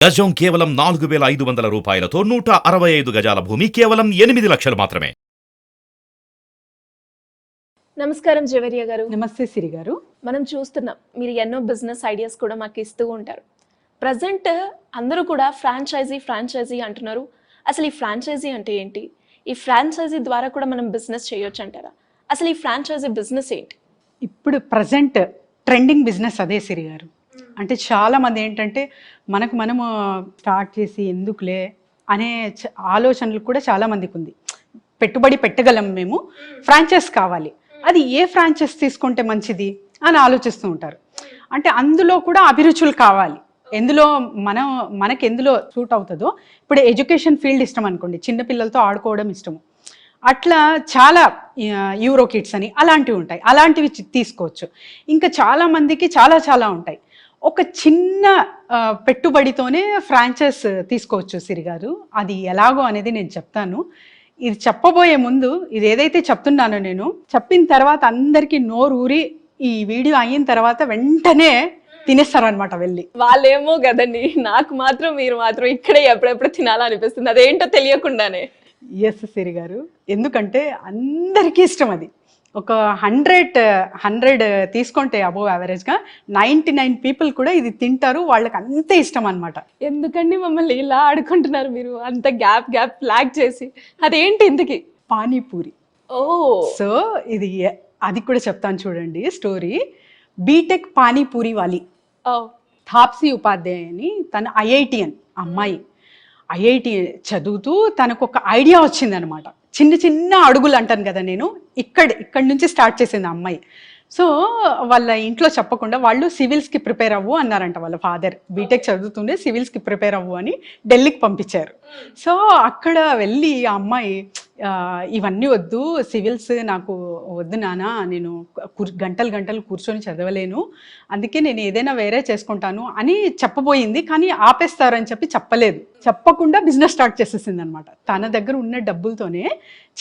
గజం కేవలం 4,500 రూపాయలతో 165 గజాల భూమి కేవలం 8 లక్షలు మాత్రమే. నమస్కారం జవేరియా గారు. నమస్తే సిరి గారు. మనం చూస్తున్నాం మీరు ఎన్నో బిజినెస్ ఐడియాస్ కూడా మాకు ఇస్తూ ఉంటారు. ప్రజెంట్ అందరూ కూడా ఫ్రాంచైజీ అంటున్నారు. అసలు ఈ ఫ్రాంచైజీ అంటే ఏంటి? ఈ ఫ్రాంచైజీ ద్వారా కూడా మనం బిజినెస్ చేయొచ్చు అంటారా? అసలు ఈ ఫ్రాంచైజీ బిజినెస్ ఏంటి? ఇప్పుడు ప్రజెంట్ ట్రెండింగ్ బిజినెస్ అదే సిరి గారు. అంటే చాలా మంది ఏంటంటే మనము స్టార్ట్ చేసి ఎందుకులే అనే ఆలోచనలు కూడా చాలా మందికి ఉంది. పెట్టుబడి పెట్టగలం, మేము ఫ్రాంచైజ్ కావాలి, అది ఏ ఫ్రాంచైజ్ తీసుకుంటే మంచిది అని ఆలోచిస్తూ ఉంటారు. అంటే అందులో కూడా అభిరుచులు కావాలి, మనకి ఎందులో సూట్ అవుతుందో. ఇప్పుడు ఎడ్యుకేషన్ ఫీల్డ్ ఇష్టం అనుకోండి, చిన్నపిల్లలతో ఆడుకోవడం ఇష్టము, అట్లా చాలా యూరో కిడ్స్ అని అలాంటివి ఉంటాయి, అలాంటివి తీసుకోవచ్చు. ఇంకా చాలా మందికి చాలా ఉంటాయి. ఒక చిన్న పెట్టుబడితోనే ఫ్రాంచైజ్ తీసుకోవచ్చు సిరి గారు. అది ఎలాగో అనేది నేను చెప్తాను. ఇది చెప్పబోయే ముందు ఇది ఏదైతే చెప్తున్నానో నేను చెప్పిన తర్వాత అందరికీ నోరు ఊరి ఈ వీడియో అయిన తర్వాత వెంటనే తినేస్తారనమాట వెళ్ళి. వాళ్ళేమో కదండి, నాకు మాత్రం మీరు మాత్రం ఇక్కడే ఎప్పుడెప్పుడు తినాలనిపిస్తుంది, అదేంటో తెలియకుండానే. ఎస్ సిరి గారు, ఎందుకంటే అందరికీ ఇష్టం అది. ఒక 100 తీసుకుంటే అబోవ్ యావరేజ్గా 99 పీపుల్ కూడా ఇది తింటారు, వాళ్ళకి అంతే ఇష్టం అనమాట. ఎందుకండి మమ్మల్ని ఇలా ఆడుకుంటున్నారు మీరు అంత గ్యాప్ ఫ్లాగ్ చేసి? అదేంటి ఇంతకి? పానీపూరి. ఓ, సో ఇది అది కూడా చెప్తాను చూడండి స్టోరీ. బీటెక్ పానీపూరి వాలి తాప్సీ ఉపాధ్యాయ అని, తన ఐఐటిఎన్ అమ్మాయి. ఐఐటి చదువుతూ తనకు ఒక ఐడియా వచ్చిందనమాట. చిన్న అడుగులు అంటాను కదా నేను, ఇక్కడి నుంచి స్టార్ట్ చేసింది ఆ అమ్మాయి. సో వాళ్ళ ఇంట్లో చెప్పకుండా వాళ్ళు సివిల్స్కి ప్రిపేర్ అవ్వు అన్నారంట. వాళ్ళ ఫాదర్ బీటెక్ చదువుతుండే సివిల్స్కి ప్రిపేర్ అవ్వు అని ఢిల్లీకి పంపించారు. సో అక్కడ వెళ్ళి ఆ అమ్మాయి ఇవన్నీ వద్దు, సివిల్స్ నాకు వద్దు నాన్న, నేను గంటలు కూర్చొని చదవలేను, అందుకే నేను ఏదైనా వేరే చేసుకుంటాను అని చెప్పబోయింది. కానీ ఆపేస్తారని చెప్పి చెప్పలేదు, చెప్పకుండా బిజినెస్ స్టార్ట్ చేసేసింది అనమాట. తన దగ్గర ఉన్న డబ్బులతోనే,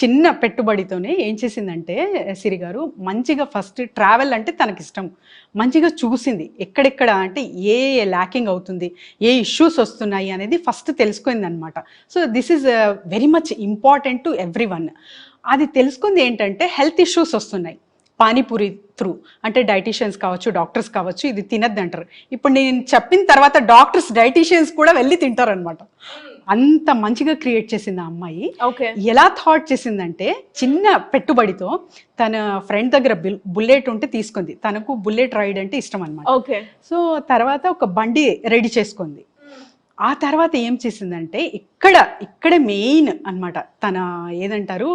చిన్న పెట్టుబడితోనే ఏం చేసిందంటే సిరి గారు, మంచిగా ఫస్ట్ ట్రావెల్ అంటే తనకి ఇష్టం, మంచిగా చూసింది ఎక్కడెక్కడ అంటే ఏ ల్యాకింగ్ అవుతుంది, ఏ ఇష్యూస్ వస్తున్నాయి అనేది ఫస్ట్ తెలుసుకుంది అనమాట. So this is very much important to everyone. అది తెలుసుకుంది ఏంటంటే హెల్త్ ఇష్యూస్ వస్తున్నాయి పానీపూరి త్రూ. అంటే డైటీషియన్స్ కావచ్చు, డాక్టర్స్ కావచ్చు, ఇది తినద్దు అంటారు. ఇప్పుడు నేను చెప్పిన తర్వాత డాక్టర్స్ డైటీషియన్స్ కూడా వెళ్ళి తింటారు అనమాట. అంత మంచిగా క్రియేట్ చేసింది ఆ అమ్మాయి. ఎలా థాట్ చేసిందంటే, చిన్న పెట్టుబడితో తన ఫ్రెండ్ దగ్గర బుల్లెట్ ఉంటే తీసుకుంది, తనకు బుల్లెట్ రైడ్ అంటే ఇష్టం అనమాట. సో తర్వాత ఒక బండి రెడీ చేసుకుంది. ఆ తర్వాత ఏం చేసిందంటే ఇక్కడ మెయిన్ అనమాట, తన ఏదంటారు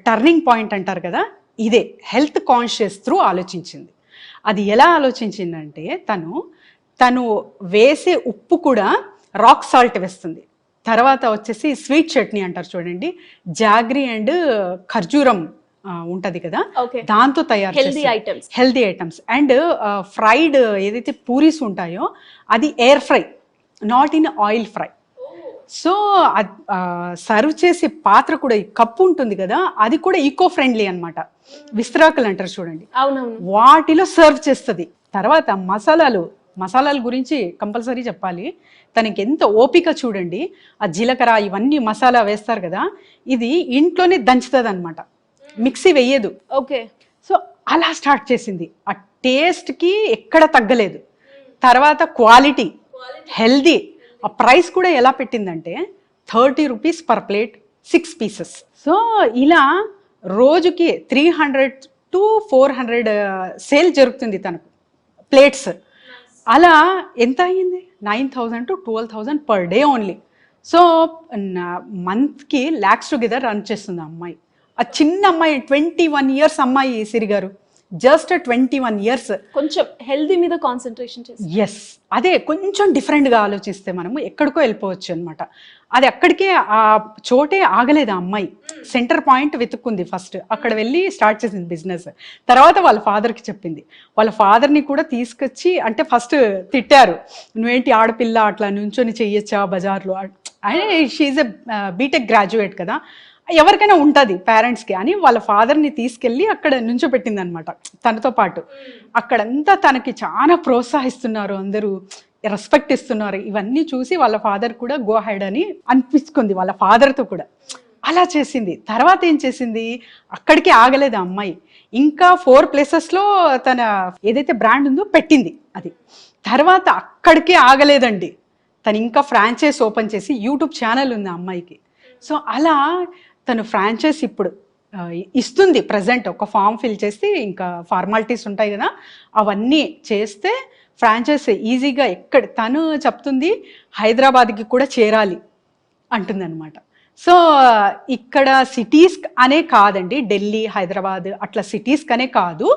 టర్నింగ్ పాయింట్ అంటారు కదా, ఇదే హెల్త్ కాన్షియస్ త్రూ ఆలోచించింది. అది ఎలా ఆలోచించిందంటే, తను వేసే ఉప్పు కూడా రాక్ సాల్ట్ వేస్తుంది. తర్వాత వచ్చేసి స్వీట్ చట్నీ అంటారు చూడండి, జాగ్రీ అండ్ ఖర్జూరం ఉంటది కదా, దాంతో తయారు హెల్దీ ఐటమ్స్. అండ్ ఫ్రైడ్ ఏదైతే పూరీస్ ఉంటాయో అది air fry, not in oil fry. So serve చేసే పాత్ర కూడా, ఈ కప్పు ఉంటుంది కదా, అది కూడా ఈకో ఫ్రెండ్లీ అనమాట. విస్తరాకులు అంటారు చూడండి, వాటిలో సర్వ్ చేస్తుంది. తర్వాత మసాలాల గురించి కంపల్సరీ చెప్పాలి. తనకి ఎంత ఓపిక చూడండి. ఆ జీలకర్ర ఇవన్నీ మసాలా వేస్తారు కదా, ఇది ఇంట్లోనే దంచుతుంది అనమాట, మిక్సీ వెయ్యదు. ఓకే. సో అలా స్టార్ట్ చేసింది. ఆ టేస్ట్కి ఎక్కడ తగ్గలేదు. తర్వాత క్వాలిటీ, హెల్దీ. ఆ ప్రైస్ కూడా ఎలా పెట్టిందంటే 30 rupees per plate, 6 pieces. So ఇలా రోజుకి 300 to 400 సేల్ జరుగుతుంది తనకు ప్లేట్స్. అలా ఎంత అయ్యింది, 9,000 to 12,000 per day only. So మంత్కి lakhs టుగెదర్ రన్ చేస్తుంది ఆ అమ్మాయి. ఆ చిన్న అమ్మాయి, 21 years అమ్మాయి సిరి గారు, జస్ట్ 21 years. కొంచెం హెల్దీ మీద కాన్సన్ట్రేషన్ చేసి, ఎస్, అదే కొంచెం డిఫరెంట్గా ఆలోచిస్తే మనము ఎక్కడికో వెళ్ళిపోవచ్చు అనమాట. అది అక్కడికే ఆ చోటే ఆగలేదు ఆ అమ్మాయి, సెంటర్ పాయింట్ వెతుక్కుంది. ఫస్ట్ అక్కడ వెళ్ళి స్టార్ట్ చేసింది బిజినెస్. తర్వాత వాళ్ళ ఫాదర్కి చెప్పింది. వాళ్ళ ఫాదర్ని కూడా తీసుకొచ్చి, అంటే ఫస్ట్ తిట్టారు, నువ్వేంటి ఆడపిల్ల అట్లా నుంచొని చెయ్యొచ్చా బజార్లో, and she a B Tech graduate కదా, ఎవరికైనా ఉంటుంది పేరెంట్స్కి అని వాళ్ళ ఫాదర్ని తీసుకెళ్ళి అక్కడ నుంచోబెట్టింది అనమాట తనతో పాటు. అక్కడంతా తనకి చాలా ప్రోత్సహిస్తున్నారు అందరూ. రెస్పెక్ట్ ఇస్తున్నారు, ఇవన్నీ చూసి వాళ్ళ ఫాదర్ కూడా గో హెడ్ అని అనిపించుకుంది వాళ్ళ ఫాదర్తో కూడా. అలా చేసింది. తర్వాత ఏం చేసింది, అక్కడికి ఆగలేదు ఆ అమ్మాయి, ఇంకా 4 ప్లేసెస్లో తన ఏదైతే బ్రాండ్ ఉందో పెట్టింది. అది తర్వాత అక్కడికే ఆగలేదండి, తను ఇంకా ఫ్రాంచైజ్ ఓపెన్ చేసి యూట్యూబ్ ఛానల్ ఉంది ఆ అమ్మాయికి. సో అలా తను ఫ్రాంచైజ్ ఇప్పుడు ఇస్తుంది. ప్రజెంట్ ఒక ఫామ్ ఫిల్ చేసి ఇంకా ఫార్మాలిటీస్ ఉంటాయి కదా, అవన్నీ చేస్తే ఫ్రాంచైజ్ ఈజీగా ఎక్కడ తను చెప్తుంది హైదరాబాద్కి కూడా చేరాలి అంటుందన్నమాట. సో ఇక్కడ సిటీస్ అనే కాదండి, ఢిల్లీ, హైదరాబాద్ అట్లా సిటీస్ కనే కాదు,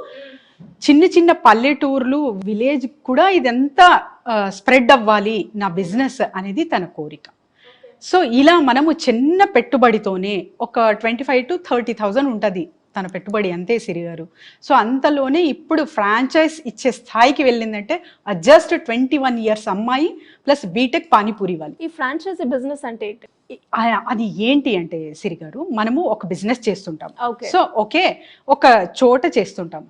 చిన్న చిన్న పల్లెటూర్లు, విలేజ్ కూడా ఇదంతా స్ప్రెడ్ అవ్వాలి నా బిజినెస్ అనేది తన కోరిక. సో ఇలా మనము చిన్న పెట్టుబడితోనే ఒక 25,000 to 30,000 ఉంటుంది తన పెట్టుబడి, అంతే సిరి గారు. సో అంతలోనే ఇప్పుడు ఫ్రాంచైజ్ ఇచ్చే స్థాయికి వెళ్ళిందంటే జస్ట్ 21 years అమ్మాయి ప్లస్ బీటెక్ పానీపూరి వాళ్ళు. ఈ ఫ్రాంచైజీ బిజినెస్ అంటే ఏంటి? అది ఏంటి అంటే సిరి గారు, మనము ఒక బిజినెస్ చేస్తుంటాం. Okay. సో ఓకే, ఒక చోట చేస్తుంటాం,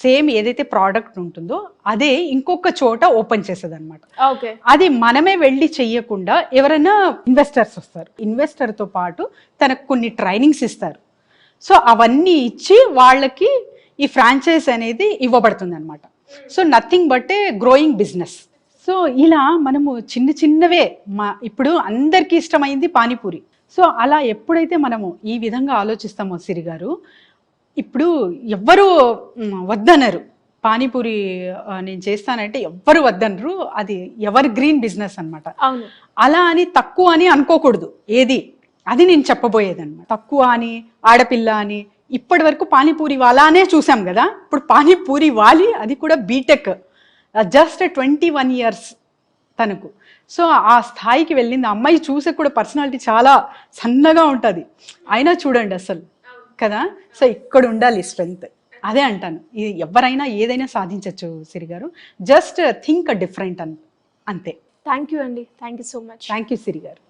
సేమ్ ఏదైతే ప్రోడక్ట్ ఉంటుందో అదే ఇంకొక చోట ఓపెన్ చేసేది అనమాట. ఓకే. అది మనమే వెళ్ళి చెయ్యకుండా ఎవరైనా ఇన్వెస్టర్స్ వస్తారు, ఇన్వెస్టర్తో పాటు తనకు కొన్ని ట్రైనింగ్స్ ఇస్తారు. సో అవన్నీ ఇచ్చి వాళ్ళకి ఈ ఫ్రాంచైజ్ అనేది ఇవ్వబడుతుంది అనమాట. So nothing but A growing business. So ఇలా మనము చిన్నవే ఇప్పుడు అందరికీ ఇష్టమైంది పానీపూరి. సో అలా ఎప్పుడైతే మనము ఈ విధంగా ఆలోచిస్తామో సిరి గారు, ఇప్పుడు ఎవ్వరు వద్దనరు పానీపూరి నేను చేస్తానంటే, ఎవ్వరు వద్దనరు. అది ఎవర్ గ్రీన్ బిజినెస్ అనమాట. అవును. అలా అని తక్కువ అని అనుకోకూడదు ఏది, అది నేను చెప్పబోయేది అనమాట. తక్కువ అని, ఆడపిల్ల అని ఇప్పటి వరకు పానీపూరి వాలానే చూసాం కదా, ఇప్పుడు పానీపూరి వాలి, అది కూడా బీటెక్, జస్ట్ 21 years తనకు. సో ఆ స్థాయికి వెళ్ళింది ఆ అమ్మాయి. చూసే కూడా పర్సనాలిటీ చాలా సన్నగా ఉంటుంది, అయినా చూడండి అసలు కదా. సో ఇక్కడ ఉండాలి స్ట్రెంగ్త్, అదే అంటాను. ఎవరైనా ఏదైనా సాధించవచ్చు సిరి గారు, జస్ట్ థింక్ డిఫరెంట్ అంతే. థ్యాంక్ యూ అండి, thank you so much. Thank you Siri గారు.